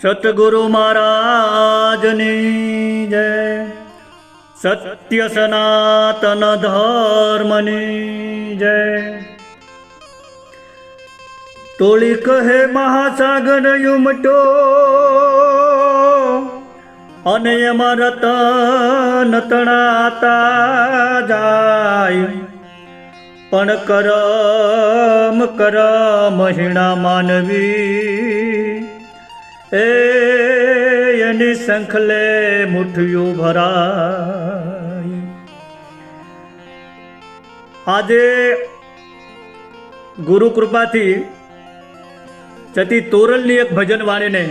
સતગુરુ મહારાજની જય. સત્ય સનાતન ધર્મની જય. તોળી કહે મહાસાગર યુમટો અને એમાં રતન તણાતા જાય, પણ કરમ કરમ હીણા માનવી એની શંખલે મુઠ્ઠીઓ ભરાય. આજે ગુરુ કૃપાથી સતી તોરલની એક ભજન વાણીને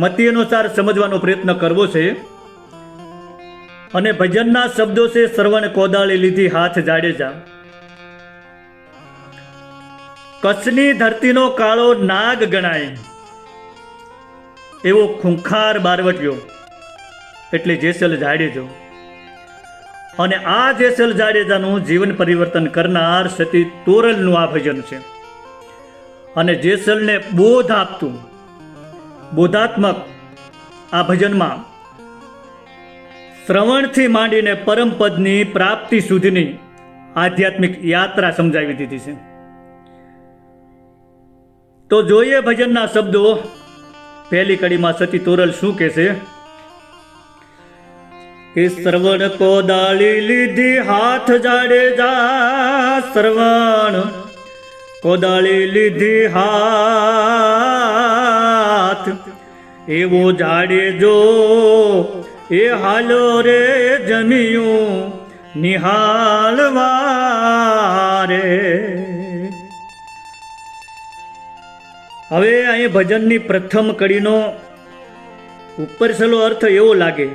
મતિ અનુસાર સમજવાનો પ્રયત્ન કરવો છે. અને ભજનના શબ્દો છે: શ્રવણ કોદાળી લીધી હાથ જાડેજા, કચ્છની ધરતીનો કાળો નાગ ગણાય એવો ખૂંખાર બારવટીયો એટલે જેસલ જાડેજો. અને આ જેસલ જાડેજાનું જીવન પરિવર્તન કરનાર સતી તોરલનું આ ભજન છે. અને જેસલને બોધ આપતું બોધાત્મક આ ભજનમાં શ્રવણથી માંડીને પરમપદની પ્રાપ્તિ સુધીની આધ્યાત્મિક યાત્રા સમજાવી દીધી છે. તો જોઈએ ભજનના શબ્દો. પહેલી કડીમાં સતી તોરલ શું કહેશે કે શ્રવણ કોદાળી લીધી હાથ જાડેજા, શ્રવણ કોદાળી લીધી હાથ, એવો જાડેજો એ હાલો રે જમિયું નિહાળવા રે. હવે અહીં ભજનની પ્રથમ કડીનો ઉપરછલો અર્થ એવો લાગે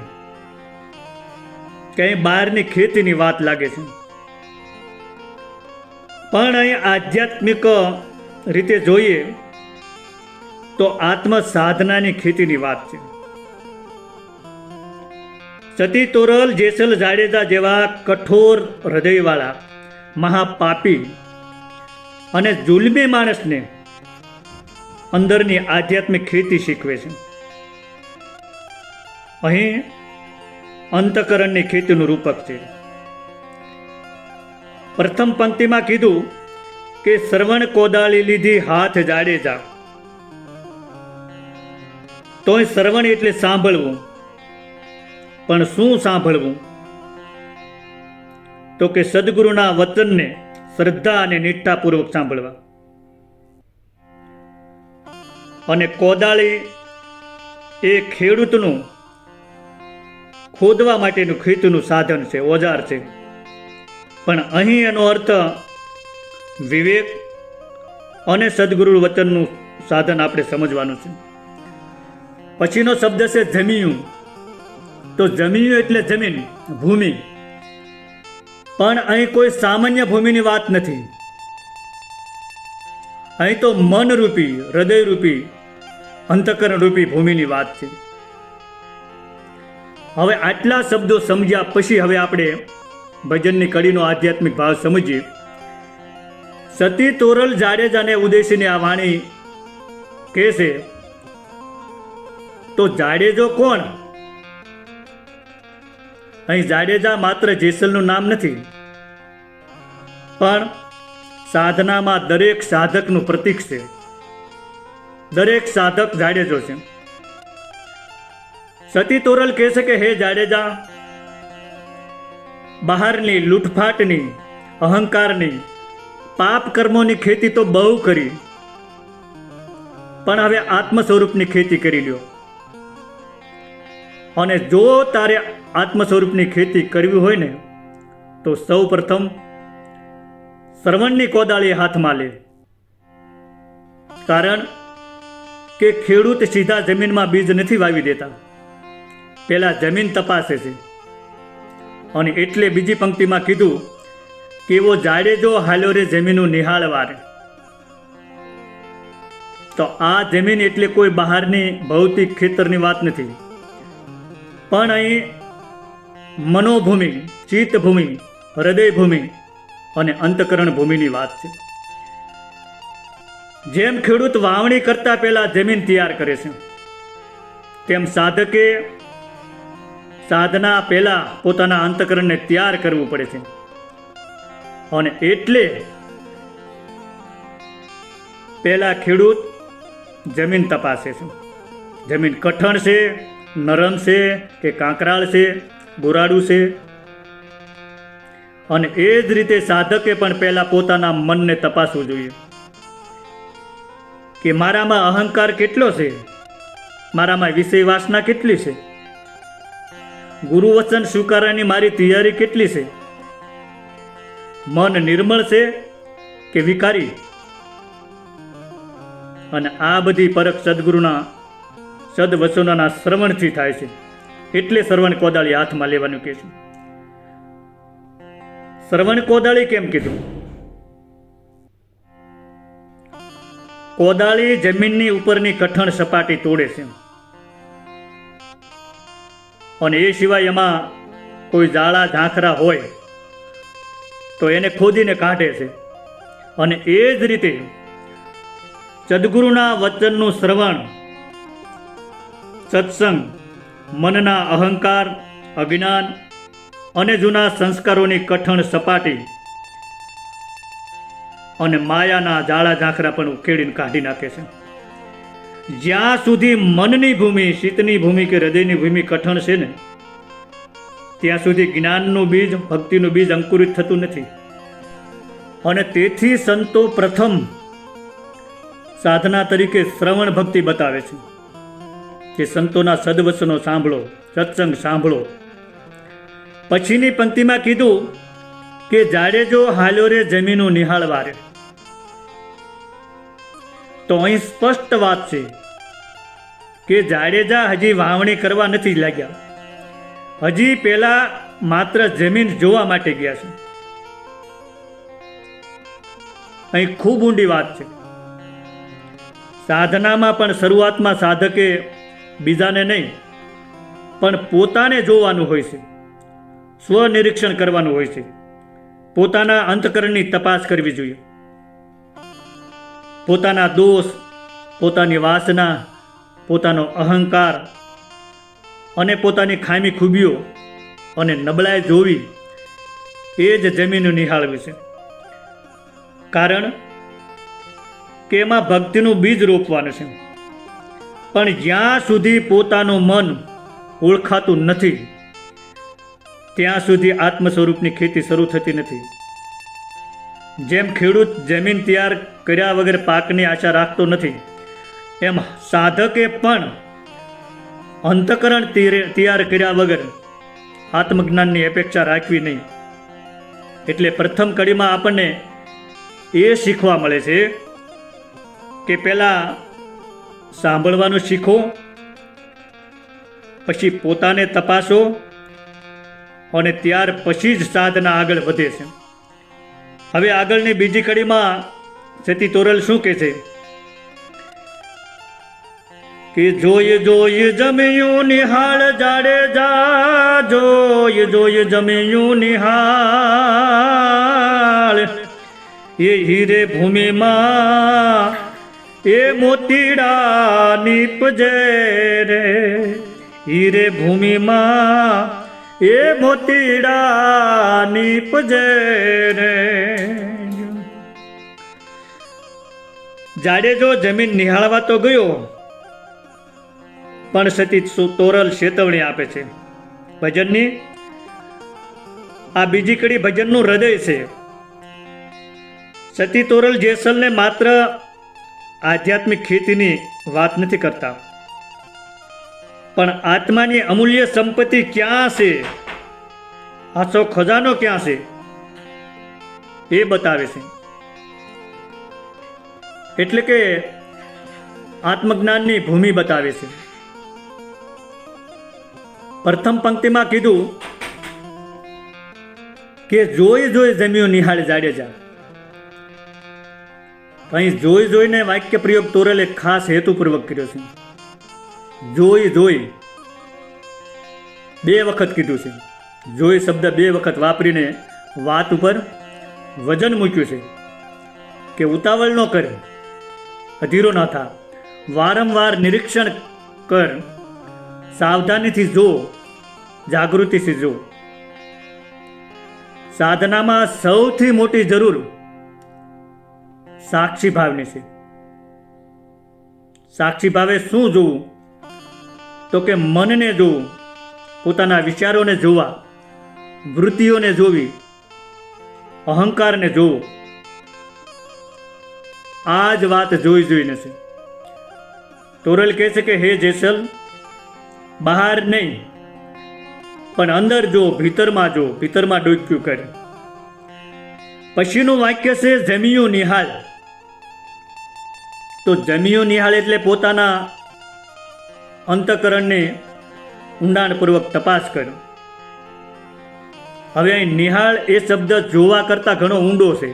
કે અહીં બહારની ખેતીની વાત લાગે છે, પણ અહીં આધ્યાત્મિક રીતે જોઈએ તો આત્મ સાધનાની ખેતીની વાત છે. સતી તોરલ જેસલ જાડેજા જેવા કઠોર હૃદયવાળા મહાપાપી અને જુલ્મી માણસને અંદરની આધ્યાત્મિક ખેતી શીખવે છે. અહીં અંતકરણની ખેતીનું રૂપક છે. પ્રથમ પંક્તિમાં કીધું કે શ્રવણ કોદાળી લીધી હાથ જાડેજા. તો શ્રવણ એટલે સાંભળવું, પણ શું સાંભળવું? તો કે સદગુરુના વચનને શ્રદ્ધા અને નિષ્ઠાપૂર્વક સાંભળવા. અને કોદાળી એ ખેડૂતનું ખોદવા માટેનું ખેતીનું સાધન છે, ઓજાર છે. પણ અહીં એનો અર્થ વિવેક અને સદગુરુ વચનનું સાધન આપણે સમજવાનું છે. પછીનો શબ્દ છે જમિયું. તો જમિયું એટલે જમીન, ભૂમિ. પણ અહીં કોઈ સામાન્ય ભૂમિની વાત નથી. અહીં તો મનરૂપી, હૃદયરૂપી, અંતકરણરૂપી ભૂમિની વાત છે. હવે આટલા શબ્દો સમજ્યા પછી હવે આપણે ભજનની કડીનો આધ્યાત્મિક ભાવ સમજીએ. સતી તોરલ જાડેજાને ઉદ્દેશીને આ વાણી કહેશે. તો જાડેજો કોણ? અહીં જાડેજા માત્ર જેસલનું નામ નથી, પણ સાધનામાં દરેક સાધકનું પ્રતીક છે. દરેક સાધક જાડેજો છે. સતી તોરલ કહેશે કે હે જાડેજા, બહારની લૂંટફાટની, અહંકારની, પાપ કર્મોની ખેતી તો બહુ કરી, પણ હવે આત્મ સ્વરૂપની ખેતી કરી લ્યો. અને જો તારે આત્મ સ્વરૂપની ખેતી કરવી હોય ને તો સૌ પ્રથમ શ્રવણની કોદાળી હાથમાં લે. કારણ કે ખેડૂત સીધા જમીનમાં બીજ નથી વાવી દેતા, પહેલા જમીન તપાસે છે. અને એટલે બીજી પંક્તિમાં કીધું કે એવો જાડેજો હાલ્યો રે જમીનનું નિહાળવા રે. તો આ જમીન એટલે કોઈ બહારની ભૌતિક ખેતરની વાત નથી, પણ અહીં મનોભૂમિ, ચિત્તભૂમિ, હૃદયભૂમિ અને અંતકરણ ભૂમિની વાત છે. જેમ ખેડૂત વાવણી કરતા પહેલા જમીન તૈયાર કરે છે, તેમ સાધકે સાધના પહેલા પોતાના અંતઃકરણને તૈયાર કરવું પડે છે. અને એટલે પહેલા ખેડૂત જમીન તપાસે છે. જમીન કઠણ છે, નરમ છે કે કાંકરાળ છે, ગોરાડું છે. અને એ જ રીતે સાધકે પણ પહેલા પોતાના મનને તપાસવું જોઈએ કે મારામાં અહંકાર કેટલો છે, મારામાં વિષય વાસના કેટલી છે, ગુરુ વચન સ્વીકારવાની મારી તૈયારી કેટલી છે, મન નિર્મળ છે કે વિકારી. અને આ બધી પરખ સદગુરુના સદવચનોના શ્રવણથી થાય છે. એટલે શ્રવણ કોદાળી હાથમાં લેવાનું કહે છે. શ્રવણ કોદાળી કેમ કીધું? કોદાળી જમીનની ઉપરની કઠણ સપાટી તોડે છે, અને એ સિવાય એમાં કોઈ જાળા ઝાંખરા હોય તો એને ખોદીને કાઢે છે. અને એ જ રીતે સદગુરુના વચનનું શ્રવણ, સત્સંગ મનના અહંકાર, અજ્ઞાન અને જૂના સંસ્કારોની કઠણ સપાટી અને માયાના જાળા ઝાંખરા પણ ઉકેડીને કાઢી નાખે છે. જ્યાં સુધી મનની ભૂમિ, શીતની ભૂમિ કે હૃદયની ભૂમિ કઠણ છે ને, ત્યાં સુધી જ્ઞાનનું બીજ, ભક્તિનું બીજ અંકુરિત થતું નથી. અને તેથી સંતો પ્રથમ સાધના તરીકે શ્રવણ ભક્તિ બતાવે છે કે સંતોના સદવચનો સાંભળો, સત્સંગ સાંભળો. પછીની પંક્તિમાં કીધું કે જાડેજો હાલ્યો રે જમીનું નિહાળવા રે. તો અહીં સ્પષ્ટ વાત છે કે જાડેજા હજી વાવણી કરવા નથી લાગ્યા, હજી પહેલા માત્ર જમીન જોવા માટે ગયા છે. અહીં ખૂબ ઊંડી વાત છે. સાધનામાં પણ શરૂઆતમાં સાધકે બીજાને નહીં પણ પોતાને જોવાનું હોય છે, સ્વનિરીક્ષણ કરવાનું હોય છે, પોતાના અંતઃકરણની તપાસ કરવી જોઈએ. પોતાના દોષ, પોતાની વાસના, પોતાનો અહંકાર અને પોતાની ખામી ખૂબીઓ અને નબળાઈ જોવી, એ જ જમીન નિહાળવી છે. કારણ કે એમાં ભક્તિનું બીજ રોપવાનું છે. પણ જ્યાં સુધી પોતાનું મન ઓળખાતું નથી ત્યાં સુધી આત્મ સ્વરૂપની ખેતી શરૂ થતી નથી. જેમ ખેડૂત જમીન તૈયાર કર્યા વગર પાકની આશા રાખતો નથી, એમ સાધકે પણ અંતઃકરણ તૈયાર કર્યા વગર આત્મજ્ઞાનની અપેક્ષા રાખવી નહીં. એટલે પ્રથમ કડીમાં આપણને એ શીખવા મળે છે કે પહેલાં સાંભળવાનું શીખો, પછી પોતાને તપાસો અને ત્યાર પછી જ સાધના આગળ વધે છે. હવે આગળની બીજી કડીમાં સતી તોરલ શું કહે છે કે જોઈ જોઈ જમ્યું નિહાળ જાડેજા, જોઈ જોઈ જમ્યું નિહાળ, એ હીરે ભૂમિમાં એ મોતીડા નીપજે રે, હીરે ભૂમિમાં એ મોતીડા નીપજે રે. જાડેજો જમીન નિહાળવા તો ગયો, પણ સતી તોરલ ચેતવણી આપે છે ભજનની. આ બીજી કડી ભજનનું હૃદય છે. સતી તોરલ જેસલને માત્ર આધ્યાત્મિક ખેતીની વાત નથી કરતા, પણ આત્માની અમૂલ્ય સંપત્તિ ક્યાં છે, આછો ખજાનો ક્યાં છે એ બતાવે છે. એટલે કે આત્મજ્ઞાનની ભૂમિ બતાવે છે. પ્રથમ પંક્તિમાં કીધું કે જોઈ જોઈ જમ્યું નિહાળ જાડેજા. અહીં જોઈ જોઈને વાક્ય પ્રયોગ તોરલે ખાસ હેતુપૂર્વક કર્યો છે. જોઈ જોઈ બે વખત કીધું છે. જોઈ શબ્દ બે વખત વાપરીને વાત ઉપર વજન મૂક્યું છે કે ઉતાવળ ન કરે, અધીરો ન થા. વારંવાર નિરીક્ષણ કર, સાવધાનીથી જો, જાગૃતિથી જો. સાધનામાં સૌથી મોટી જરૂર સાક્ષી ભાવની છે. સાક્ષી ભાવે શું જોવું? તો કે મનને જોવું, પોતાના વિચારોને જોવા, વૃત્તિઓને જોવી, અહંકારને જોવું. આ જ વાત જોઈને છે. તોરલ કહે છે કે હે જેસલ, બહાર નહીં પણ અંદર જો, ભીતરમાં જો, ભીતરમાં ડોક્યું કરે. પછીનું વાક્ય છે જમિયું નિહાળ. તો જમિયું નિહાળ એટલે પોતાના અંતઃકરણને ઊંડાણપૂર્વક તપાસ કરો. હવે અહીં નિહાળ એ શબ્દ જોવા કરતાં ઘણો ઊંડો છે.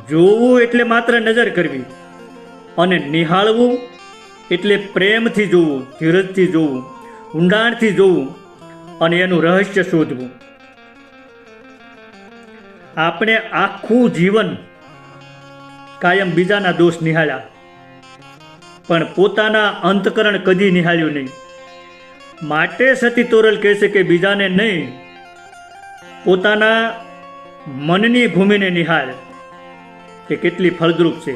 જોવું એટલે માત્ર નજર કરવી, અને નિહાળવું એટલે પ્રેમથી જોવું, ધીરજથી જોવું, ઊંડાણથી જોવું અને એનું રહસ્ય શોધવું. આપણે આખું જીવન કાયમ બીજાના દોષ નિહાળ્યા, પણ પોતાના અંતકરણ કદી નિહાળ્યું નહીં. માટે સતી તોરલ કહે છે કે બીજાને નહીં, પોતાના મનની ભૂમિને નિહાળ કે કેટલી ફળદ્રુપ છે.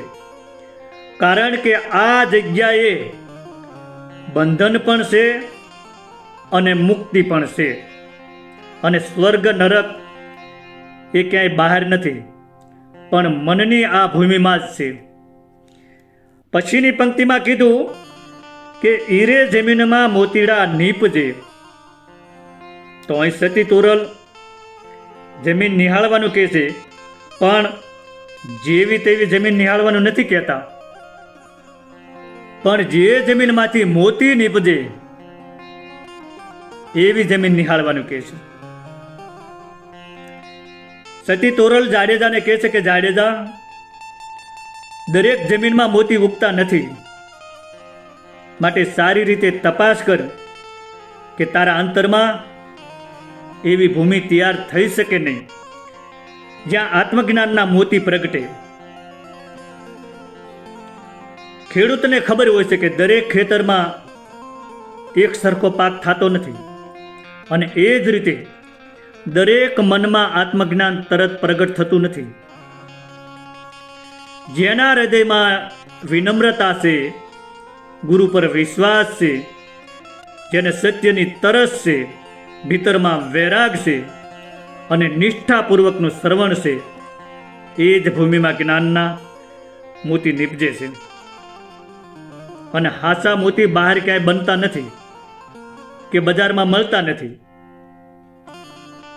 કારણ કે આ જગ્યાએ બંધન પણ છે અને મુક્તિ પણ છે, અને સ્વર્ગ નરક એ ક્યાંય બહાર નથી, પણ મનની આ ભૂમિમાં જ છે. પછીની પંક્તિમાં કીધું કે ઈરે જમીનમાં મોતીડા નીપજે. તો અહીં સતી તોરલ જમીન નિહાળવાનું કહે છે, પણ જેવી તેવી જમીન નિહાળવાનું નથી કહેતા, પણ જે જમીનમાંથી મોતી નીપજે એવી જમીન નિહાળવાનું કહે છે. સતી તોરલ જાડેજાને કહે છે કે જાડેજા, દરેક જમીનમાં મોતી ઉગતા નથી, માટે સારી રીતે તપાસ કર કે તારા અંતરમાં એવી ભૂમિ તૈયાર થઈ શકે નહીં જ્યાં આત્મજ્ઞાનના મોતી પ્રગટે. ખેડૂતને ખબર હોય છે કે દરેક ખેતરમાં એક સરખો પાક થતો નથી, અને એ જ રીતે દરેક મનમાં આત્મજ્ઞાન તરત પ્રગટ થતું નથી. જેના હૃદયમાં વિનમ્રતા છે, ગુરુ પર વિશ્વાસ છે, જેને સત્યની તરસ છે, ભીતરમાં વૈરાગ છે અને નિષ્ઠાપૂર્વકનું શ્રવણ છે, એ જ ભૂમિમાં જ્ઞાનના મોતી નીપજે છે. અને હાસા મોતી બહાર ક્યાંય બનતા નથી કે બજારમાં મળતા નથી.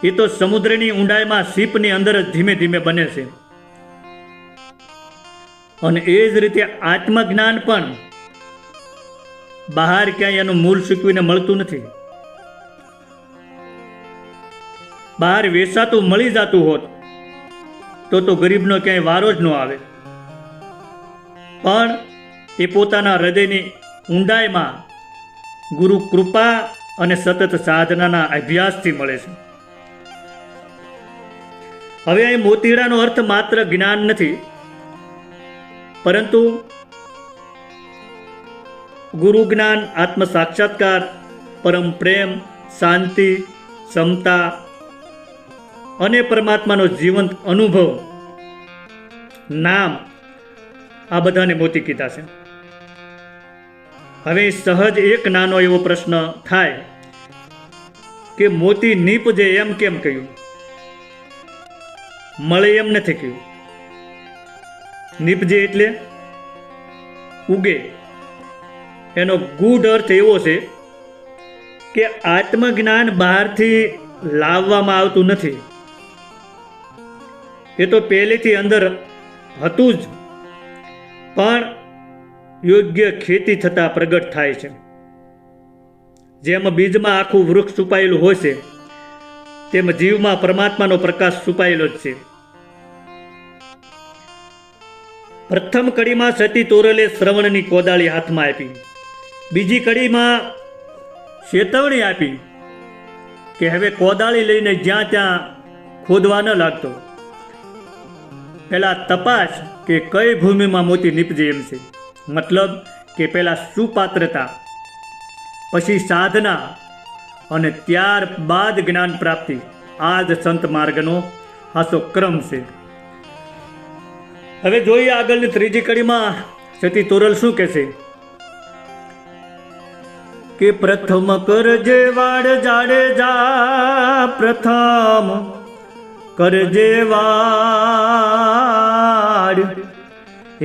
એ તો સમુદ્રની ઊંડાઈમાં સીપની અંદર જ ધીમે ધીમે બને છે. અને એ જ રીતે આત્મજ્ઞાન પણ બહાર ક્યાંય એનું મૂળ સૂકવીને મળતું નથી. બહાર વેચાતું મળી જતું હોત તો ગરીબનો ક્યાંય વારો જ ન આવે, પણ એ પોતાના હૃદયની ઊંડાઈમાં ગુરુ કૃપા અને સતત સાધનાના અભ્યાસથી મળે છે. હવે અહીં મોતીડાનો અર્થ માત્ર જ્ઞાન નથી, પરંતુ ગુરુ જ્ઞાન, આત્મ સાક્ષાત્કાર, પરમ પ્રેમ, શાંતિ, ક્ષમતા અને પરમાત્માનો જીવંત અનુભવ, નામ, આ બધાને મોતી કીધા છે. હવે સહજ એક નાનો એવો પ્રશ્ન થાય કે મોતી નીપજે એમ કેમ કહ્યું, મળે એમ નથી કહ્યું. નીપજે એટલે ઉગે. એનો ગૂઢ અર્થ એવો છે કે આત્મજ્ઞાન બહારથી લાવવામાં આવતું નથી, એ તો પહેલેથી અંદર હતું જ, પણ યોગ્ય ખેતી થતાં પ્રગટ થાય છે. જેમ બીજમાં આખું વૃક્ષ છુપાયેલું હોય છે, તેમ જીવમાં પરમાત્માનો પ્રકાશ છુપાયેલો જ છે. પ્રથમ કડીમાં સતી તોરલે શ્રવણની કોદાળી હાથમાં આપી, બીજી કડીમાં ચેતવણી આપી કે હવે કોદાળી લઈને જ્યાં ત્યાં ખોદવા ન લાગતો, પહેલા તપાસ કે કઈ ભૂમિમાં મોતી નીપજે એમ છે. મતલબ કે પહેલાં સુપાત્રતા, પછી સાધના અને ત્યારબાદ જ્ઞાન પ્રાપ્તિ. આ જ સંત માર્ગનો આસો ક્રમ છે. હવે જોઈએ આગળની ત્રીજી કડીમાં સતી તોરલ શું કહેશે કે પ્રથમ કરજે વાડ જાડેજા, પ્રથમ કરજે વાડ,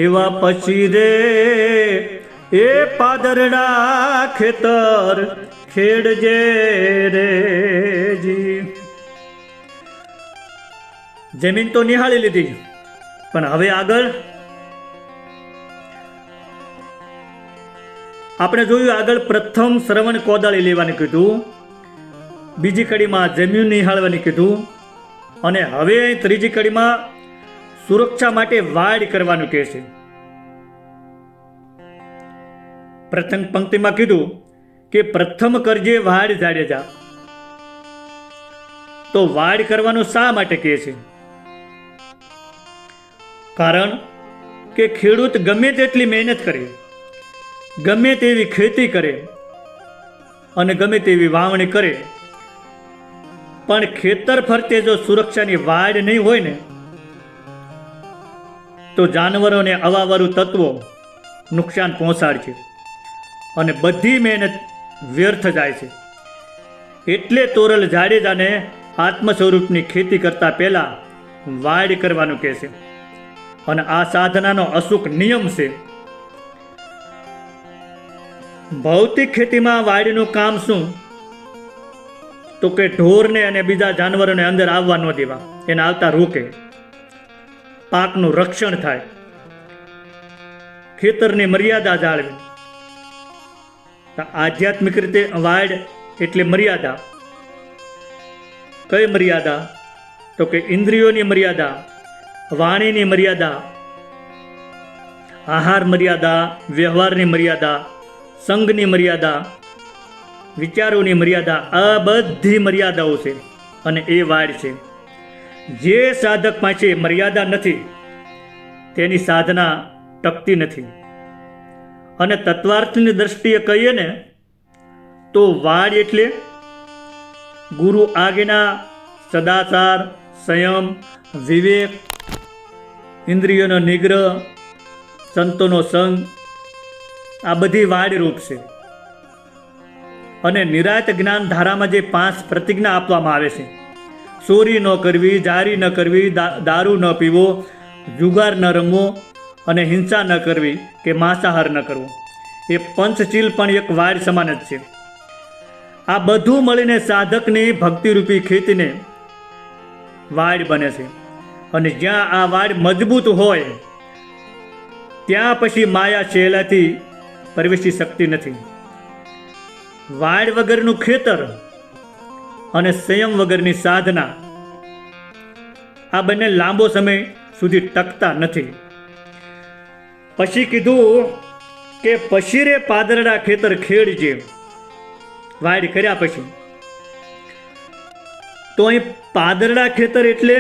એવા પછી રે એ પાદરડા ખેતર ખેડજે રેજી. જમીન તો નિહાળી લીધી, પણ હવે આગળ આપણે જોયું. આગળ પ્રથમ શ્રવણ કોદાળી લેવાનું કીધું, બીજી કડીમાં જમીન નિહાળવાની કીધું, અને હવે ત્રીજી કડીમાં સુરક્ષા માટે વાડ કરવાનું કહે છે. પ્રથમ પંક્તિમાં કીધું કે પ્રથમ કરજે વાડ જાડેજા. તો વાડ કરવાનું શા માટે કહે છે? કારણ કે ખેડૂત ગમે તેટલી મહેનત કરે, ગમે તેવી ખેતી કરે અને ગમે તેવી વાવણી કરે, પણ ખેતર ફરતે જો સુરક્ષાની વાડ નહીં હોય ને, તો જાનવરોને અવાવરું તત્વો નુકસાન પહોંચાડશે અને બધી મહેનત વ્યર્થ જાય છે. એટલે તોરલ જાડેજાને આત્મ સ્વરૂપની ખેતી કરતા પહેલા વાડ કરવાનું કહે છે. અને આ સાધનાનો અચૂક નિયમ છે. ભૌતિક ખેતીમાં વાડનું કામ શું? તો કે ઢોરને અને બીજા જાનવરોને અંદર આવવા ન દેવા, એને આવતા રોકે, પાકનું રક્ષણ થાય, ખેતરની મર્યાદા જાળવી. આધ્યાત્મિક રીતે વાડ એટલે મર્યાદા. કઈ મર્યાદા? તો કે ઇન્દ્રિયોની મર્યાદા, વાણીની મર્યાદા, આહાર મર્યાદા, વ્યવહારની મર્યાદા, સંઘની મર્યાદા, વિચારોની મર્યાદા. આ બધી મર્યાદાઓ છે અને એ વાડ છે. જે સાધક પાસે મર્યાદા નથી તેની સાધના ટકતી નથી. અને તત્વાર્થની દ્રષ્ટિએ કહીએ ને તો વાડ એટલે ગુરુ આજ્ઞા, સદાચાર, સંયમ, વિવેક, ઇન્દ્રિયોનો નિગ્રહ, સંતોનો સંગ, આ બધી વાડ રૂપ છે. અને નિરાત જ્ઞાન ધારામાં જે 5 પ્રતિજ્ઞા આપવામાં આવે છે, ચોરી ન કરવી, જારી ન કરવી, દારૂ ન પીવો, જુગાર ન રમવો અને હિંસા ન કરવી કે માંસાહાર ન કરવો, એ પંચશીલ પણ એક વાડ સમાન જ છે. આ બધું મળીને સાધકની ભક્તિરૂપી ખેતીને વાડ બને છે. અને જ્યાં આ વાડ મજબૂત હોય ત્યાં પછી માયા સહેલાથી પ્રવેશી શકતી નથી. વાડ વગરનું ખેતર અને સંયમ વગરની સાધના, આ બંને લાંબો સમય સુધી ટકતા નથી. પછી કીધું કે પછી રે પાદરડા ખેતર ખેડજે. વાડ કર્યા પછી તો અહીં પાદરડા ખેતર એટલે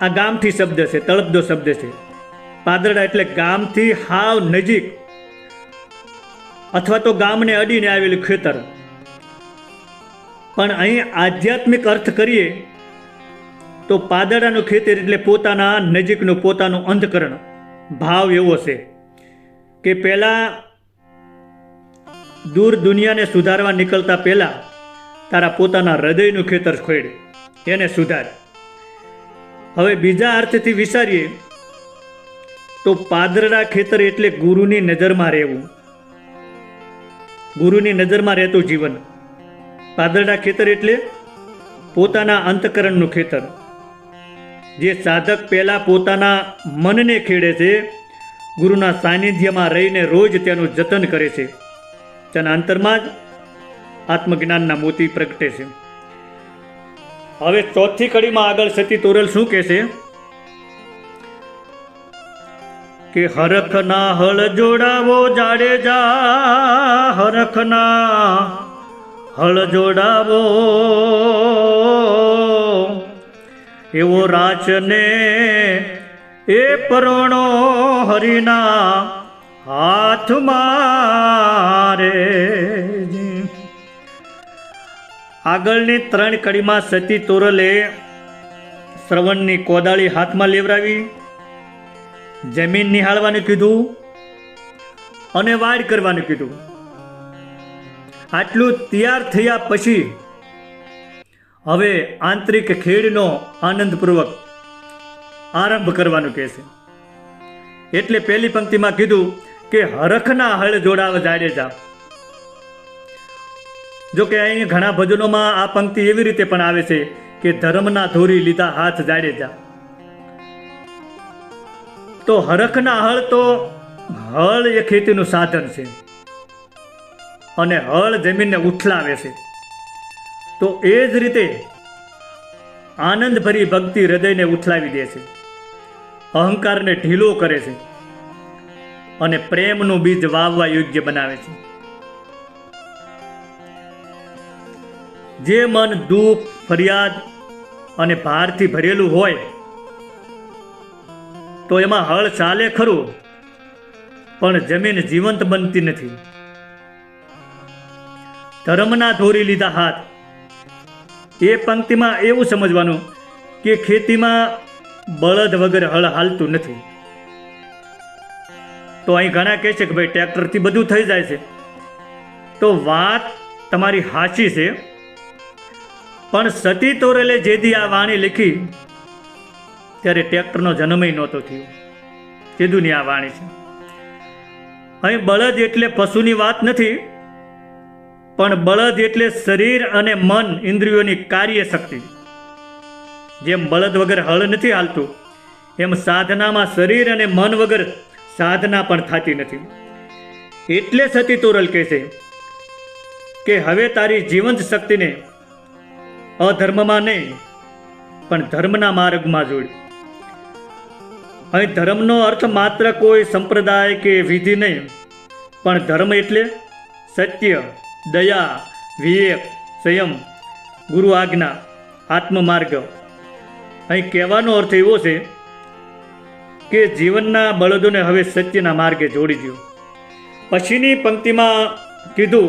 આ ગામથી શબ્દ છે, તળપદો શબ્દ છે. પાદરડા એટલે ગામથી હાવ નજીક અથવા તો ગામને અડીને આવેલું ખેતર. પણ અહીં આધ્યાત્મિક અર્થ કરીએ તો પાદરડાનું ખેતર એટલે પોતાના નજીકનું પોતાનું અંતકરણ ભાવ એવો છે કે પહેલાં દૂર દુનિયાને સુધારવા નીકળતા પહેલાં તારા પોતાના હૃદયનું ખેતર ખેડ, એને સુધાર. હવે બીજા અર્થથી વિચારીએ તો પાદરડા ખેતર એટલે ગુરુની નજરમાં રહેવું, ગુરુની નજરમાં રહેતું જીવન. પાદરડા ખેતર એટલે પોતાના અંતકરણનું ખેતર. જે સાધક પહેલાં પોતાના મનને ખેડે છે, ગુરુના સાનિધ્યમાં રહીને રોજ તેનું જતન કરે છે, તેના અંતરમાં જ આત્મજ્ઞાનના મોતી પ્રગટે છે. હવે ચોથી કડીમાં આગળ સતી તોરલ શું કહે છે કે હરખના હળ જોડાવો જાડેજા, હરખના હળ જોડાવો, એવો રાચને એ પરોણો હરિના હાથમાં રે. આગળની 3 કડીમાં સતી તોરલે શ્રવણની કોદાળી હાથમાં લેવરાવી, જમીન નિહાળવાનું કીધું અને વાડ કરવાનું કીધું. આટલું તૈયાર થયા પછી હવે આંતરિક ખેડનો આનંદપૂર્વક આરંભ કરવાનું કહે છે. એટલે પહેલી પંક્તિમાં કીધું કે હરખના હળ જોડાવ જાડેજા. જો કે અહીં ઘણા ભજનોમાં આ પંક્તિ એવી રીતે પણ આવે છે કે ધર્મના ધોરી લીધા હાથ જાડેજા. તો હરખના હળ, તો હળ એ ખેતીનું સાધન છે અને હળ જમીનને ઉઠલાવે છે. તો એ જ રીતે આનંદભરી ભક્તિ હૃદયને ઉથલાવી દે છે, અહંકારને ઢીલો કરે છે અને પ્રેમનું બીજ વાવવા યોગ્ય બનાવે છે. જે મન દુઃખ, ફરિયાદ અને ભારથી ભરેલું હોય તો એમાં હળ ચાલે ખરું, પણ જમીન જીવંત બનતી નથી. ધર્મના ધોરી લીધા હાથ, એ પંક્તિમાં એવું સમજવાનું કે ખેતીમાં બળદ વગર હળ હાલતું નથી. તો અહીં ઘણા કહે છે કે ભાઈ ટ્રેક્ટરથી બધું થઈ જાય છે. તો વાત તમારી હાચી છે, પણ સતી તોરલે જેદી આ વાણી લખી ત્યારે ટ્રેક્ટરનો જન્મ નહોતો થયો. જેદુની આ વાણી છે. અહીં બળદ એટલે પશુની વાત નથી, પણ બળદ એટલે શરીર અને મન ઇન્દ્રિયોની કાર્ય શક્તિ. જેમ બળદ વગર હળ નથી હાલતું, એમ સાધનામાં શરીર અને મન વગર સાધના પણ થતી નથી. એટલે સતી તોરલ કહે છે કે હવે તારી જીવંત શક્તિને અધર્મમાં નહીં પણ ધર્મના માર્ગમાં જોડ. અહીં ધર્મનો અર્થ માત્ર કોઈ સંપ્રદાય કે વિધિ નહીં, પણ ધર્મ એટલે સત્ય, દયા, વિવેક, સંયમ, ગુરુ આજ્ઞા, આત્મમાર્ગ. અહીં કહેવાનો અર્થ એવો છે કે જીવનના બળદોને હવે સત્યના માર્ગે જોડી દો. પછીની પંક્તિમાં કીધું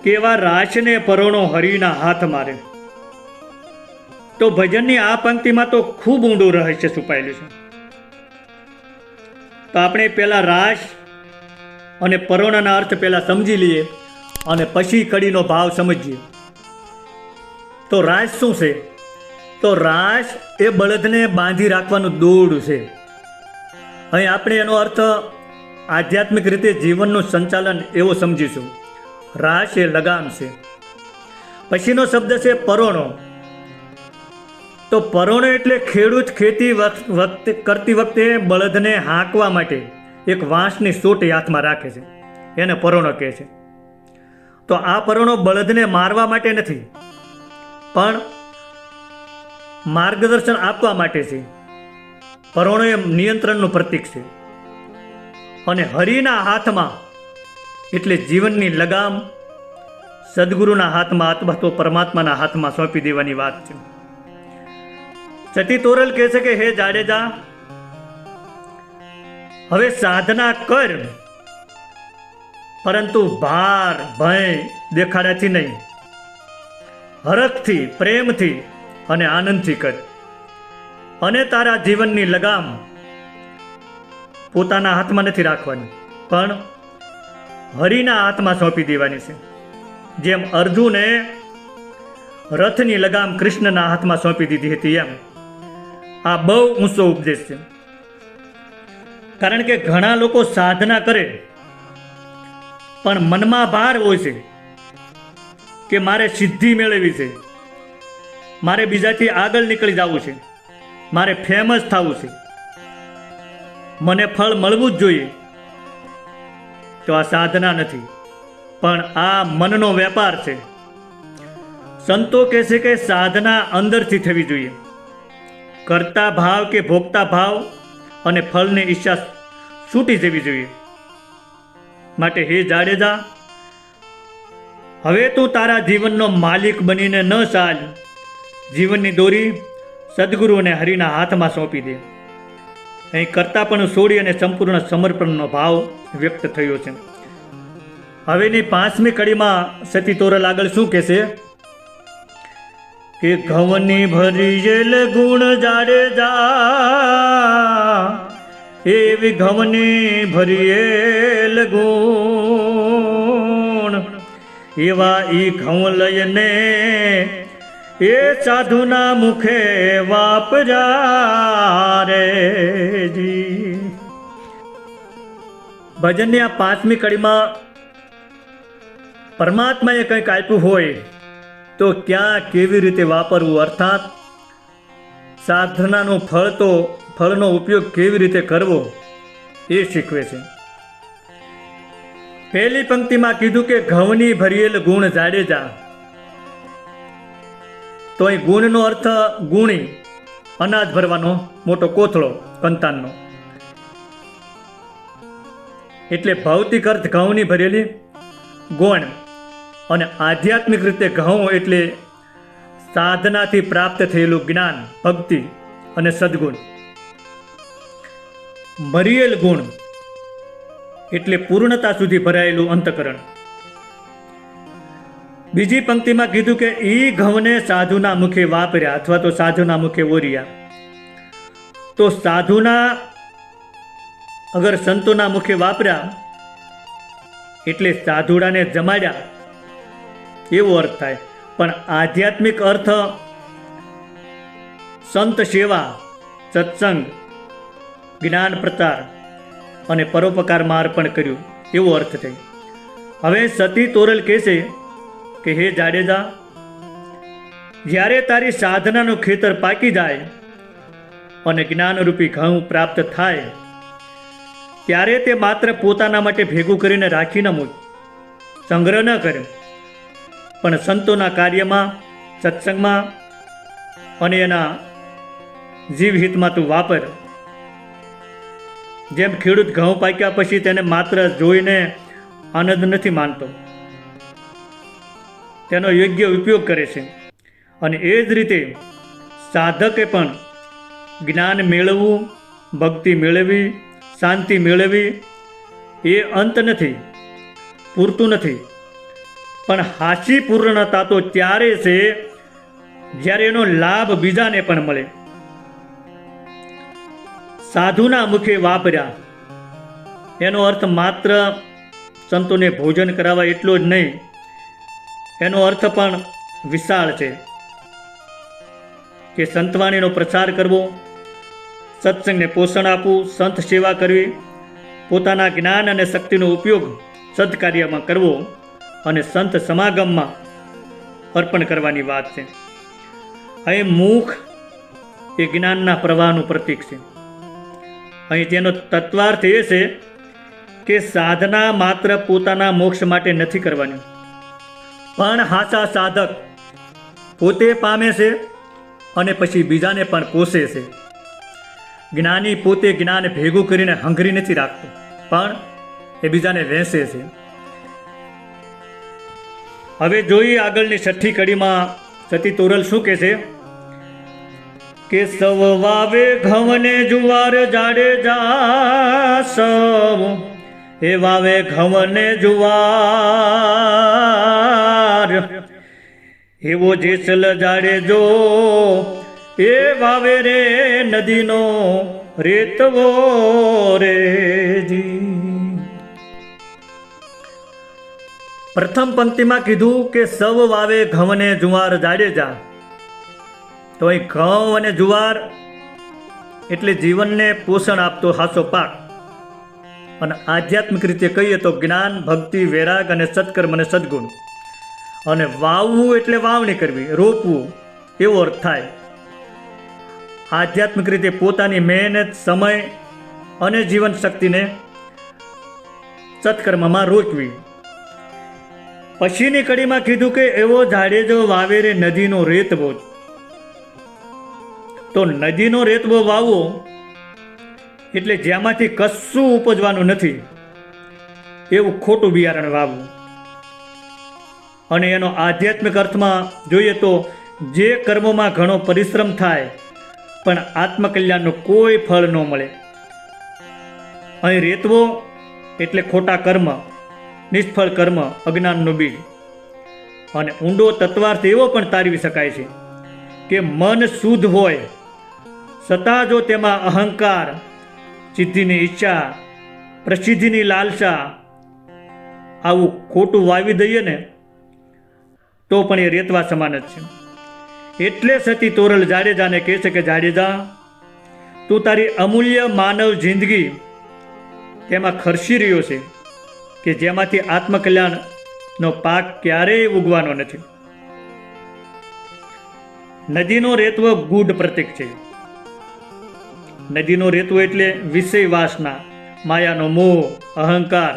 કે એવા રાશને પરોણો હરિના હાથ મારે. તો ભજનની આ પંક્તિમાં તો ખૂબ ઊંડું રહસ્ય છુપાયેલું છે. તો આપણે પહેલા રાશ અને પરોણાના અર્થ પહેલા સમજી લઈએ અને પછી કડીનો ભાવ સમજીએ. તો રાશ શું છે? તો રાશ એ બળદને બાંધી રાખવાનું દોરડું છે. અહીં આપણે એનો અર્થ આધ્યાત્મિક રીતે જીવનનું સંચાલન એવો સમજીશું. રાશ એ લગામ છે. પછીનો શબ્દ છે પરોણો. તો પરોણો એટલે ખેડૂત ખેતી કરતી વખતે બળદને હાંકવા માટે એક વાંસની સોટી હાથમાં રાખે છે, એને પરોણો કહે છે. તો આ પરોણો બળદને મારવા માટે નથી, પણ માર્ગદર્શન આપવા માટે છે. પરોણો એ નિયંત્રણનું પ્રતીક છે. અને હરિના હાથમાં એટલે જીવનની લગામ સદગુરુના હાથમાં અથવા તો પરમાત્માના હાથમાં સોંપી દેવાની વાત છે. સતી તોરલ કહે છે કે હે જાડેજા, હવે સાધના કર, પરંતુ ભાર ભય દેખાડાથી નહીં, હરખથી, પ્રેમથી અને આનંદથી કર. અને તારા જીવનની લગામ પોતાના હાથમાં નથી રાખવાની, પણ હરિના હાથમાં સોંપી દેવાની છે. જેમ અર્જુને રથની લગામ કૃષ્ણના હાથમાં સોંપી દીધી હતી, એમ આ બહુ ઊંચો ઉપદેશ છે. કારણ કે ઘણા લોકો સાધના કરે પણ મનમાં ભાર હોય છે કે મારે સિદ્ધિ મેળવવી છે, મારે બીજાથી આગળ નીકળી જવું છે, મારે ફેમસ થવું છે, મને ફળ મળવું જ જોઈએ. તો આ સાધના નથી, પણ આ મનનો વેપાર છે. સંતો કહે છે કે સાધના અંદરથી થવી જોઈએ. કરતા ભાવ કે ભોગતા ભાવ અને ફળની ઈચ્છા છૂટી જવી જોઈએ. માટે હે જાડેજા, હવે તું તારા જીવનનો માલિક બનીને ન ચાલ. જીવનની દોરી સદગુરુ અને હરિના હાથમાં સોંપી દે. અહીં કરતા પણ છોડી અને સંપૂર્ણ સમર્પણનો ભાવ વ્યક્ત થયો છે. હવેની 5મી કડીમાં સતી તોરલ આગળ શું કહેશે કે ઘવની ભરીયેલ ગુણ જાડેજા, એવી ઘવની ભરીયેલ ગુણ, એવા ઈ ઘઉં લઈને એ સાધુના મુખે વાપર્યા રે જી. ભજનની આ 5મી કડીમાં પરમાત્માએ કંઈક આપ્યું હોય તો ક્યાં કેવી રીતે વાપરવું, અર્થાત સાધનાનું ફળનો ઉપયોગ કેવી રીતે કરવો એ શીખવે છે. પહેલી પંક્તિમાં કીધું કે ઘઉંની ભરેલ ગુણ જાડેજા. તો અહીં ગુણનો અર્થ ગુણી, અનાજ ભરવાનો મોટો કોથળો કંતાનનો. એટલે ભૌતિક અર્થ ઘઉંની ભરેલી ગુણ, અને આધ્યાત્મિક રીતે ઘઉં એટલે સાધનાથી પ્રાપ્ત થયેલું જ્ઞાન, ભક્તિ અને સદગુણ. ભરેલ ગુણ એટલે પૂર્ણતા સુધી ભરાયેલું અંતકરણ. બીજી પંક્તિમાં કીધું કે ઈ ઘઉંને સાધુના મુખે વાપર્યા અથવા તો સાધુના મુખે ઓર્યા. તો સાધુના અગર સંતોના મુખે વાપર્યા એટલે સાધુડાને જમાડ્યા એવો અર્થ થાય. પણ આધ્યાત્મિક અર્થ સંત સેવા, સત્સંગ, જ્ઞાન પ્રચાર અને પરોપકારમાં અર્પણ કર્યું એવો અર્થ થાય. હવે સતી તોરલ કહેશે કે હે જાડેજા, જ્યારે તારી સાધનાનું ખેતર પાકી જાય અને જ્ઞાનરૂપી ઘઉં પ્રાપ્ત થાય ત્યારે તે માત્ર પોતાના માટે ભેગું કરીને રાખી ન મૂક, સંગ્રહ ન કરે, પણ સંતોના કાર્યમાં, સત્સંગમાં અને એના જીવહિતમાં તું વાપર. જેમ ખેડૂત ઘઉં પાક્યા પછી તેને માત્ર જોઈને આનંદ નથી માનતો, તેનો યોગ્ય ઉપયોગ કરે છે. અને એ જ રીતે સાધકે પણ જ્ઞાન મેળવવું, ભક્તિ મેળવવી, શાંતિ મેળવવી એ અંત નથી, પૂરતું નથી. પણ હાચી પૂર્ણતા તો ત્યારે છે જ્યારે એનો લાભ બીજાને પણ મળે. સાધુના મુખે વાપર્યા એનો અર્થ માત્ર સંતોને ભોજન કરાવવા એટલો જ નહીં, એનો અર્થ પણ વિશાળ છે કે સંતવાણીનો પ્રચાર કરવો, સત્સંગને પોષણ આપવું, સંત સેવા કરવી, પોતાના જ્ઞાન અને શક્તિનો ઉપયોગ સદકાર્યમાં કરવો અને સંત સમાગમમાં અર્પણ કરવાની વાત છે. અહીં મુખ એ જ્ઞાનના પ્રવાહનું પ્રતીક છે. અહીં તેનો તત્વાર્થ એ છે કે સાધના માત્ર પોતાના મોક્ષ માટે નથી કરવાની, પણ હાચા સાધક પોતે પામે છે અને પછી બીજાને પણ પોષે છે. જ્ઞાની પોતે જ્ઞાન ભેગું કરીને હંગરી નથી રાખતો, પણ એ બીજાને વહેંચે છે. હવે જોઈએ આગળની 6ઠી કડીમાં સતી તોરલ શું કહે છે કે સવ વાવે ઘવને જુવાર જાડેજા, સવ એ વાવે ઘવને જુવાર, એવો જેસલ જાડેજો એ વાવે રે નદીનો રેતવો રેજી. પ્રથમ પંક્તિમાં કીધું કે સવ વાવે ઘવને જુવાર જાડેજા. તો અહીં ઘઉં અને જુવાર એટલે જીવનને પોષણ આપતો હાસો પાક, અને આધ્યાત્મિક રીતે કહીએ તો જ્ઞાન, ભક્તિ, વૈરાગ અને સત્કર્મ અને સદગુણ. અને વાવવું એટલે વાવણી કરવી, રોપવું એવો અર્થ થાય. આધ્યાત્મિક રીતે પોતાની મહેનત, સમય અને જીવન શક્તિને સત્કર્મમાં રોકવી. પછીની કડીમાં કીધું કે એવો જાડેજો વાવે રે નદીનો રેતવો. તો નદીનો રેતવો વાવવો એટલે જેમાંથી કશું ઉપજવાનું નથી એવું ખોટું બિયારણ વાવવું. અને એનો આધ્યાત્મિક અર્થમાં જોઈએ તો જે કર્મોમાં ઘણો પરિશ્રમ થાય પણ આત્મકલ્યાણનું કોઈ ફળ ન મળે અહીં રેતવો એટલે ખોટા કર્મ, નિષ્ફળ કર્મ, અજ્ઞાનનું બીજ. અને ઊંડો તત્વાર્થ એવો પણ તારવી શકાય છે કે મન શુદ્ધ હોય છતાં જો તેમાં અહંકાર, સિદ્ધિની ઈચ્છા, પ્રસિદ્ધિની લાલસા આવું ખોટું વાવી દઈએ ને તો પણ એ રેતવા સમાન જ છે. એટલે સતી તોરલ જાડેજાને કહે છે કે જાડેજા, તું તારી અમૂલ્ય માનવ જિંદગી તેમાં ખર્ચી રહ્યો છે કે જેમાંથી આત્મકલ્યાણનો પાક ક્યારેય ઉગવાનો નથી. નદીનો રેતવો ગૂઢ પ્રતીક છે. નદીનો રેતવો એટલે વિષય વાસના, માયાનો મોહ, અહંકાર,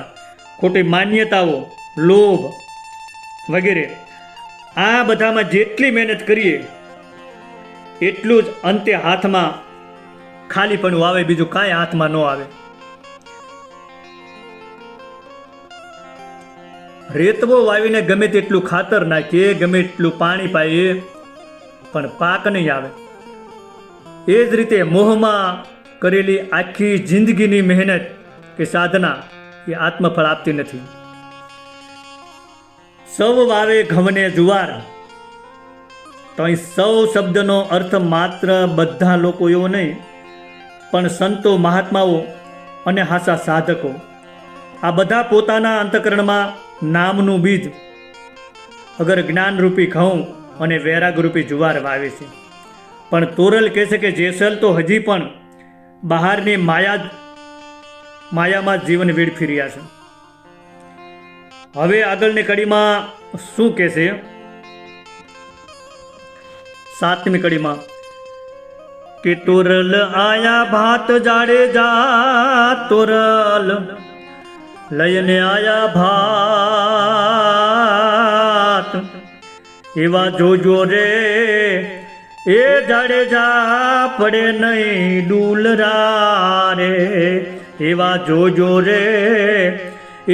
ખોટી માન્યતાઓ, લોભ વગેરે. આ બધામાં જેટલી મહેનત કરીએ એટલું જ અંતે હાથમાં ખાલીપણું આવે, બીજું કાંઈ હાથમાં ન આવે. રેતવો વાવીને ગમે તેટલું ખાતર નાખીએ, ગમે તેટલું પાણી પાઈએ, પણ પાક નહીં આવે. એ જ રીતે મોહમાં કરેલી આખી જિંદગીની મહેનત કે સાધના એ આત્મફળ આપતી નથી. સૌ વાવે ઘઉંને જુવાર, તો અહીં સૌ શબ્દનો અર્થ માત્ર બધા લોકો એવો નહીં, પણ સંતો, મહાત્માઓ અને હાસા સાધકો આ બધા પોતાના અંતઃકરણમાં નામનું બીજ અગર જ્ઞાનરૂપી ઘઉં અને વૈરાગરૂપી જુવાર વાવે છે. પણ તોરલ કહે છે કે જેસલ તો હજી પણ બહારની માયામાં જીવન વેડફી રહ્યા છે. હવે આગળની કડીમાં શું કહે છે? 7મી કડીમાં કે તોરલ આયા ભાત જાડેજા, તોરલ લઈને આયા ભાત, એવા જોજો રે એ જાડેજા પડે નહીં ડૂલરા રે, એવા જોજો રે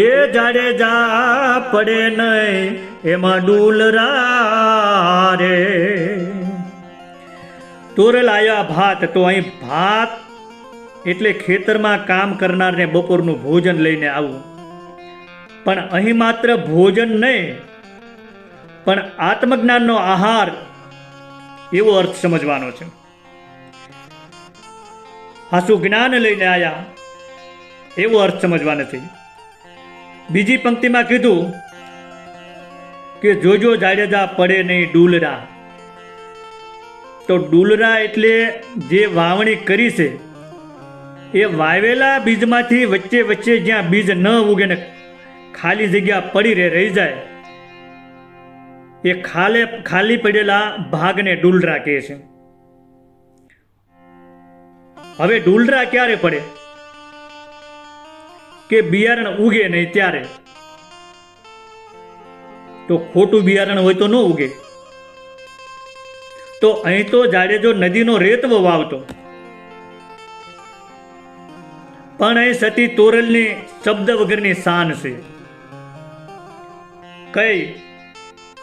એ જાડેજા પડે નહીં એમાં ડૂલરા રે. તોરલ આયા ભાત, તો અહીં ભાત એટલે ખેતરમાં કામ કરનારને બપોરનું ભોજન લઈને આવવું. પણ અહીં માત્ર ભોજન નહીં, પણ આત્મજ્ઞાનનો આહાર એવો અર્થ સમજવાનો છે. હાસુ જ્ઞાન લઈને આયા એવો અર્થ સમજવાનો છે. બીજી પંક્તિમાં કીધું કે જોજો જાડેજા પડે નહીં ડૂલરા. તો ડૂલરા એટલે જે વાવણી કરી છે એ વાવેલા બીજમાંથી વચ્ચે વચ્ચે જ્યાં બીજ ન ઉગે ને ખાલી જગ્યા પડી રહી જાય, એ ખાલી પડેલા ભાગને ડૂલરા કહે છે. હવે ડૂલરા ક્યારે પડે? કે બિયારણ ઉગે નહીં ત્યારે. તો ખોટું બિયારણ હોય તો ન ઉગે. તો અહીં તો જાડેજો નદીનો રેતવો વાવતો, પણ અહીં સતી તોરલની શબ્દ વગરની શાન છે. કઈ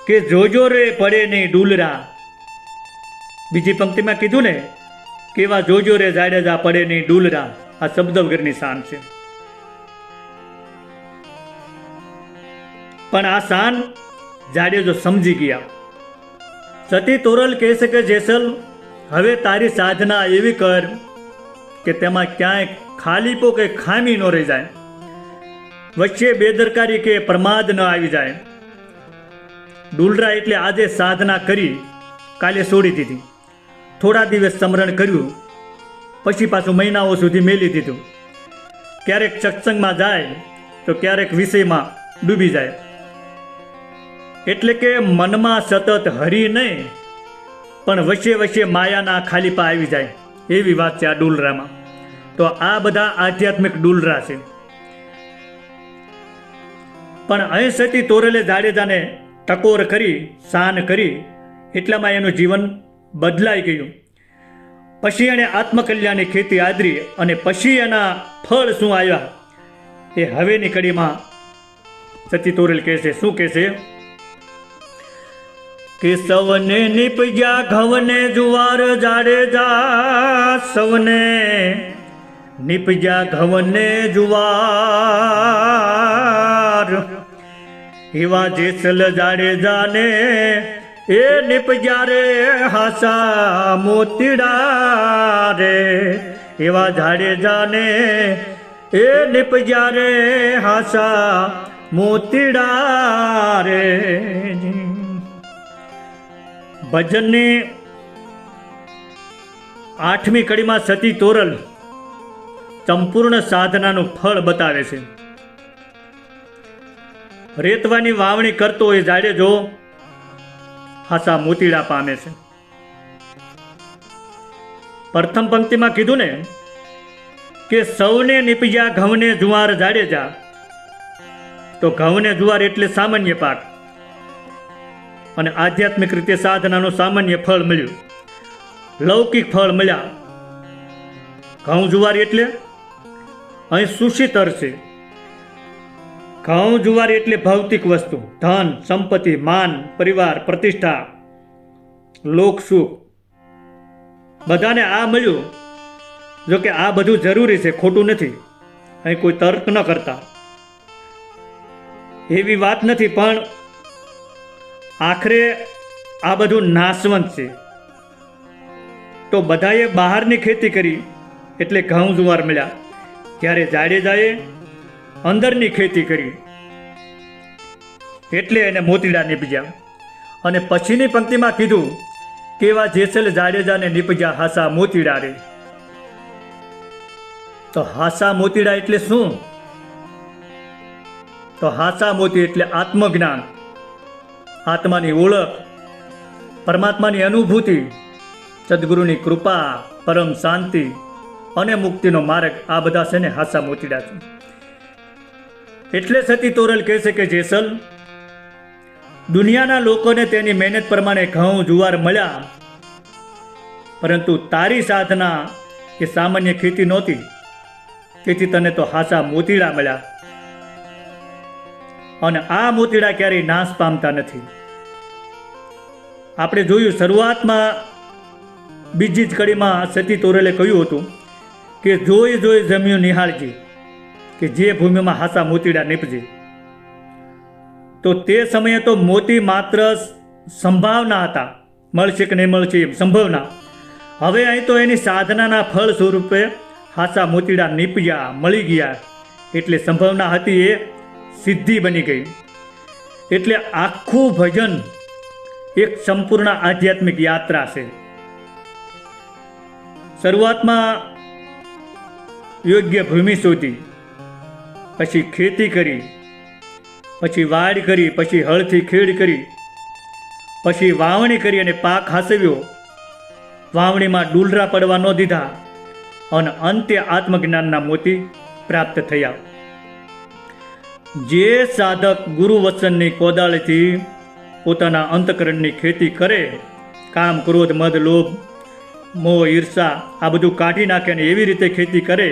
કે જોજો રે પડે નહીં ડૂલરા. બીજી પંક્તિમાં કીધું ને કેવા જોજો રે જાડેજા પડે નહીં ડૂલરા. આ શબ્દ વગરની શાન છે. પણ આ શાન જાડેજો સમજી ગયા. સતી તોરલ કહે છે કે જેસલ, હવે તારી સાધના એવી કર કે તેમાં ક્યાંય ખાલીપો કે ખામી ન રહી જાય, વચ્ચે બેદરકારી કે પ્રમાદ ન આવી જાય. ડૂલરા એટલે આજે સાધના કરી, કાલે છોડી દીધી, થોડા દિવસ સ્મરણ કર્યું, પછી પાછું મહિનાઓ સુધી મેલી દીધું. ક્યારેક સત્સંગમાં જાય તો ક્યારેક વિષયમાં ડૂબી જાય. એટલે કે મનમાં સતત હરી નહીં, પણ વચ્ચે વચ્ચે માયાના ખાલીપા આવી જાય, એવી વાત છે આ ડૂલરામાં. તો આ બધા આધ્યાત્મિક ડૂલરા છે. પણ અહીં સતી તોરલે જાડેજાને ટકોર કરી, શાન કરી, એટલામાં એનું જીવન બદલાઈ ગયું. પછી એણે આત્મકલ્યાણની ખેતી આદરી અને પછી એના ફળ શું આવ્યા એ હવેની કડીમાં સતી તોરલ કહે છે. શું કહે છે? કે સવને નીપજ્યા ઘવને જુવાર જાડેજા, સવને નિપજા ઘવને જુવાર, એવા જેસલ જાડેજાને એ નિપજા રે હાસા મોતીડા રે, એવા જાડેજાને એ નિપજા રે હાસા મોતીડા રે. ભજનની 8મી કડીમાં સતી તોરલ સંપૂર્ણ સાધનાનું ફળ બતાવે છે. રેતવાની વાવણી કરતો એ જાડેજો હાસા મોતીડા પામે છે. પ્રથમ પંક્તિમાં કીધું ને કે સૌને નિપજ્યા ઘઉંને જુવાર જાડેજા, તો ઘઉંને જુવાર એટલે સામાન્ય પાક અને આધ્યાત્મિક રીતે સાધનાનું સામાન્ય ફળ મળ્યું, લૌકિક ફળ મળ્યા. ઘઉં જુવાર એટલે અહીં સુશીતર છે. ઘઉં જુવાર એટલે ભૌતિક વસ્તુ, ધન સંપત્તિ, માન, પરિવાર, પ્રતિષ્ઠા, લોક સુખ બધાને આ મળ્યું. જો કે આ બધું જરૂરી છે, ખોટું નથી, અહીં કોઈ તર્ક ન કરતા એવી વાત નથી, પણ આખરે આ બધું નાશવંત છે. તો બધાએ બહારની ખેતી કરી એટલે ઘઉં જુવાર મળ્યા, જ્યારે જાડેજાએ અંદરની ખેતી કરી એટલે એને મોતીડા નીપજ્યા. અને પછીની પંક્તિમાં કીધું કે એવા જેસલ જાડેજાને નીપજ્યા હાસા મોતીડા રે. તો હાસા મોતીડા એટલે શું? તો હાસા મોતી એટલે આત્મજ્ઞાન, આત્માની ઓળખ, પરમાત્માની અનુભૂતિ, સદગુરુની કૃપા, પરમ શાંતિ અને મુક્તિનો માર્ગ, આ બધા છે ને હાસા મોતીડા છે. એટલે સતી તોરલ કહે છે કે જેસલ, દુનિયાના લોકોને તેની મહેનત પ્રમાણે ઘઉં જુવાર મળ્યા, પરંતુ તારી સાધના એ સામાન્ય ખેતી નહોતી, તેથી તને તો હાસા મોતીડા મળ્યા. અને આ મોતીડા ક્યારેય નાશ પામતા નથી. આપણે જોયું શરૂઆતમાં બીજી જ કડીમાં સતી તોરલે કહ્યું હતું કે જોઈ જોઈ જમ્યું નિહાળજી, કે જે ભૂમિમાં હાસા મોતીડા નીપજે. તો તે સમયે તો મોતી માત્ર સંભાવના હતા, મળશે કે નહીં મળશે એમ સંભાવના. હવે અહીં તો એની સાધનાના ફળ સ્વરૂપે હાસા મોતીડા નીપજ્યા, મળી ગયા, એટલે સંભાવના હતી એ સિદ્ધિ બની ગઈ. એટલે આખું ભજન એક સંપૂર્ણ આધ્યાત્મિક યાત્રા છે. શરૂઆતમાં યોગ્ય ભૂમિ શોધી, પછી ખેતી કરી, પછી વાડ કરી, પછી હળથી ખેડ કરી, પછી વાવણી કરી અને પાક હાસવ્યો, વાવણીમાં ડૂલરા પડવા ન દીધા અને અંતે આત્મજ્ઞાનના મોતી પ્રાપ્ત થયા. જે સાધક ગુરુ વચનની કોદાળીથી પોતાના અંતકરણની ખેતી કરે, કામ, ક્રોધ, મદ, લોભ, મોહ, ઈર્ષા આ બધું કાઢી નાખે અને એવી રીતે ખેતી કરે,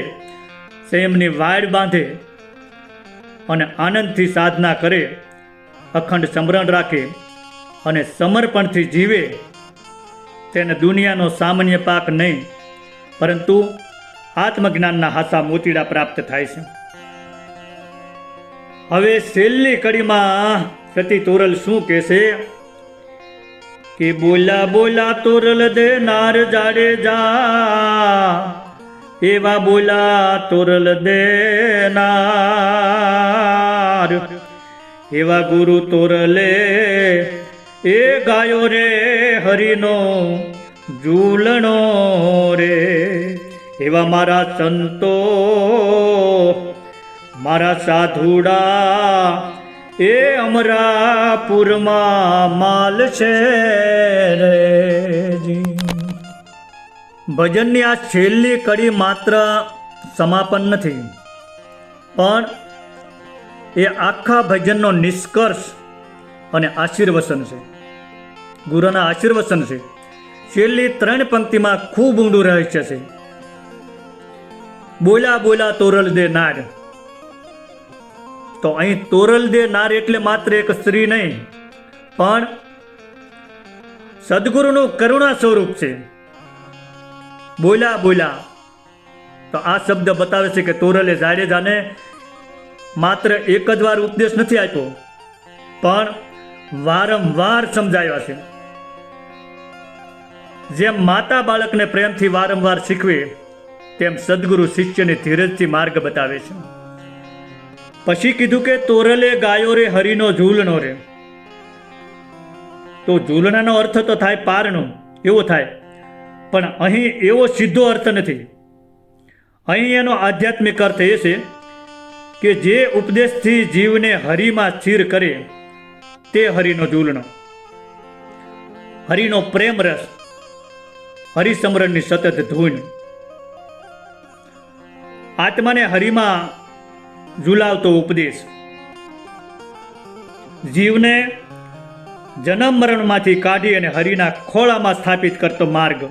સંયમની વાડ બાંધે અને આનંદથી સાધના કરે, અખંડ સમરણ રાખે અને સમર્પણથી જીવે, તેને દુનિયાનો સામાન્ય પાક નહીં પરંતુ આત્મજ્ઞાનના હાસા મોતીડા પ્રાપ્ત થાય છે. હવે છેલ્લી કડીમાં સતી તોરલ શું કહેશે કે બોલા બોલા તોરલ દેનાર જાડેજા, એવા બોલા તોરલ દેનાર, એવા ગુરુ તોરલે એ ગાયો રે હરિનો ઝૂલણો રે. એવા મારા સંતો, મારા સાધુડા એ અમરાપુરમાં માલ છે રે. ભજનની આ છેલ્લી કડી માત્ર સમાપન નથી, પણ એ આખા ભજનનો નિષ્કર્ષ અને આશીર્વચન છે, ગુરુના આશીર્વચન છે. છેલ્લી 3 પંક્તિમાં ખૂબ ઊંડું રહસ્ય છે. બોલા બોલા તોરલ દે નાર, તો અહીં તોરલ દે નાર એટલે માત્ર એક સ્ત્રી નહીં, પણ સદગુરુનું કરુણા સ્વરૂપ છે. બોલા બોલા તો આ શબ્દ બતાવે છે કે તોરલે જાડેજાને માત્ર એક જ વાર ઉપદેશ નથી આપ્યો, પણ વારંવાર સમજાવ્યા છે. જેમ માતા બાળકને પ્રેમથી વારંવાર શીખવે, તેમ સદગુરુ શિષ્યને ધીરજથી માર્ગ બતાવે છે. પછી કીધું કે તોરલે ગાયો રે હરિનો ઝૂલનો રે. તો ઝૂલનાનો અર્થ તો થાય પારનો, એવો થાય, પણ અહીં એવો સીધો અર્થ નથી. અહીં એનો આધ્યાત્મિક અર્થ એ છે કે જે ઉપદેશથી જીવને હરિમાં સ્થિર કરે તે હરિનો ઝૂલનો, હરિનો પ્રેમ રસ, હરિસ્મરણની સતત ધૂન. આત્માને હરિમાં ઝુલાવતો ઉપદેશ, જીવને જન્મ મરણમાંથી કાઢી અને હરિના ખોળામાં સ્થાપિત કરતો માર્ગ.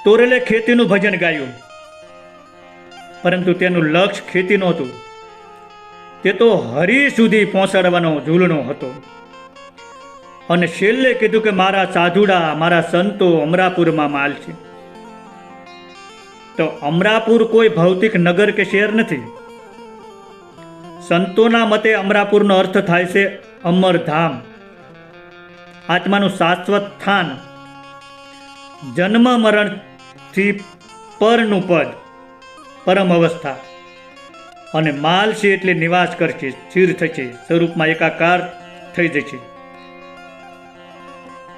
તોરલે ખેતીનું ભજન ગાયું, પરંતુ તેનું લક્ષ્ય ખેતી નહોતું, તે તો હરિ સુધી પહોંચાડવાનો ઝૂલનો હતો. અને છેલ્લે કીધું કે મારા સાધુડા, મારા સંતો અમરાપુરમાં માલ છે. તો અમરાપુર કોઈ ભૌતિક નગર કે શહેર નથી. સંતોના મતે અમરાપુરનો અર્થ થાય છે અમરધામ, આત્માનું શાશ્વત સ્થાન, જન્મ મરણથી પરનું પદ, પરમ અવસ્થા. અને માલ છે એટલે નિવાસ કરશે, સ્થિર થશે, સ્વરૂપમાં એકાકાર થઈ જશે.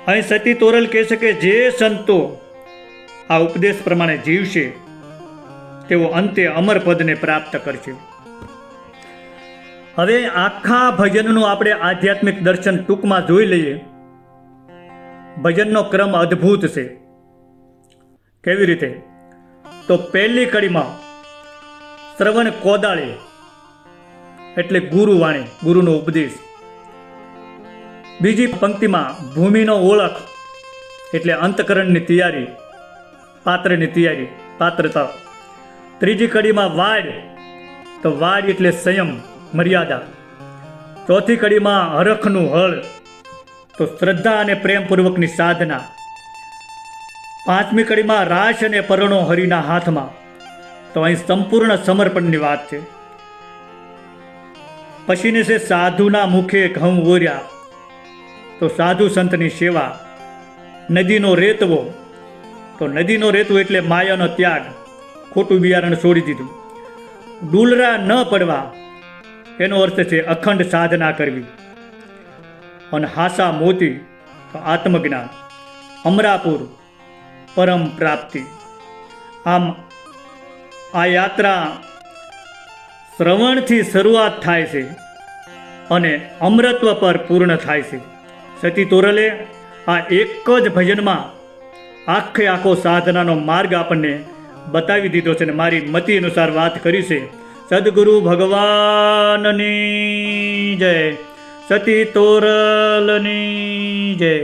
અહીં સતી તોરલ કહે છે કે જે સંતો આ ઉપદેશ પ્રમાણે જીવશે તેઓ અંતે અમર પદને પ્રાપ્ત કરશે. હવે આખા ભજનનું આપણે આધ્યાત્મિક દર્શન ટૂંકમાં જોઈ લઈએ. ભજનનો ક્રમ અદ્ભુત છે. કેવી રીતે? તો પહેલી કડીમાં શ્રવણ કોદાળી એટલે ગુરુવાણી, ગુરુનો ઉપદેશ. બીજી પંક્તિમાં ભૂમિનો ઓળખ એટલે અંતકરણની તૈયારી, પાત્રની તૈયારી, પાત્રતા. ત્રીજી કડીમાં વાડ, તો વાડ એટલે સંયમ, મર્યાદા. ચોથી કડીમાં હરખનું હળ, તો શ્રદ્ધા અને પ્રેમપૂર્વકની સાધના. પાંચમી કડીમાં રાશ અને પરણો હરિના હાથમાં, તો અહીં સંપૂર્ણ સમર્પણની વાત છે. પછીની છે સાધુના મુખે ઘઉં ઓર્યા, તો સાધુ સંતની સેવા. નદીનો રેતવો, તો નદીનો રેતવો એટલે માયાનો ત્યાગ, ખોટું બિયારણ છોડી દીધું. ડૂલરા ન પડવા, એનો અર્થ છે અખંડ સાધના કરવી. અને હાસા મોતી, તો આત્મજ્ઞાન. અમરાપુર, પરમ પ્રાપ્તિ. આમ આ યાત્રા શ્રવણથી શરૂઆત થાય છે અને અમરત્વ પર પૂર્ણ થાય છે. સતી તોરલે આ એક જ ભજનમાં આખે આખો સાધનાનો માર્ગ આપણને બતાવી દીધો છે. અને મારી મતિ અનુસાર વાત કરી છે. સદગુરુ ભગવાનની જય, સતી તોરલની જય.